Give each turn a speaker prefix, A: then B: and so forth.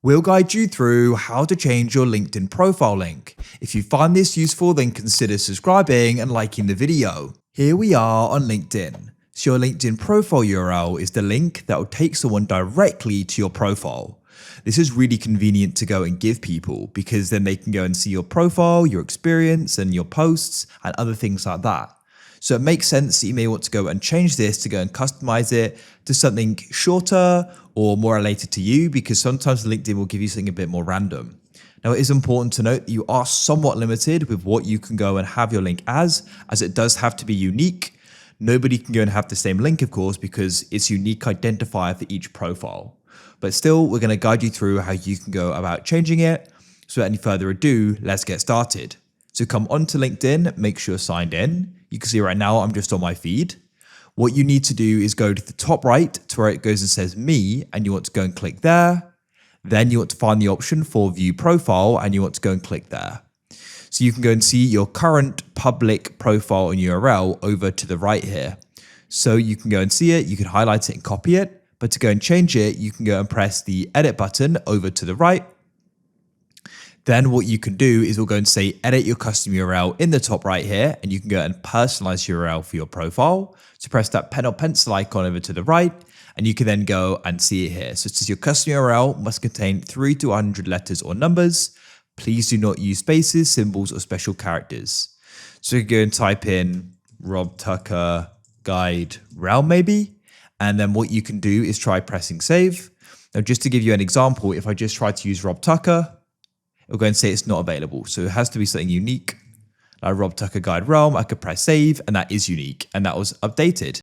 A: We'll guide you through how to change your LinkedIn profile link. If you find this useful, then consider subscribing and liking the video. Here we are on LinkedIn. So your LinkedIn profile URL is the link that will take someone directly to your profile. This is really convenient to go and give people because then they can go and see your profile, your experience and your posts and other things like that. So it makes sense that you may want to go and change this to go and customize it to something shorter or more related to you, because sometimes LinkedIn will give you something a bit more random. Now, it is important to note that you are somewhat limited with what you can go and have your link as it does have to be unique. Nobody can go and have the same link, of course, because it's unique identifier for each profile. But still, we're going to guide you through how you can go about changing it. So without any further ado, let's get started. So come onto LinkedIn, make sure you're signed in. You can see right now I'm just on my feed. What you need to do is go to the top right to where it goes and says me, and you want to go and click there. Then you want to find the option for view profile and you want to go and click there. So you can go and see your current public profile and URL over to the right here. So you can go and see it, you can highlight it and copy it, but to go and change it, you can go and press the edit button over to the right. Then what you can do is we'll go and say edit your custom URL in the top right here, and you can go and personalize URL for your profile. So press that pen or pencil icon over to the right, and you can then go and see it here. So it says your custom URL must contain 3 to 100 letters or numbers. Please do not use spaces, symbols, or special characters. So you can go and type in Rob Tucker GuideRealm maybe, and then what you can do is try pressing save. Now, just to give you an example, if I just try to use Rob Tucker, it'll go and say it's not available. So it has to be something unique. Like Rob Tucker GuideRealm, I could press save and that is unique and that was updated.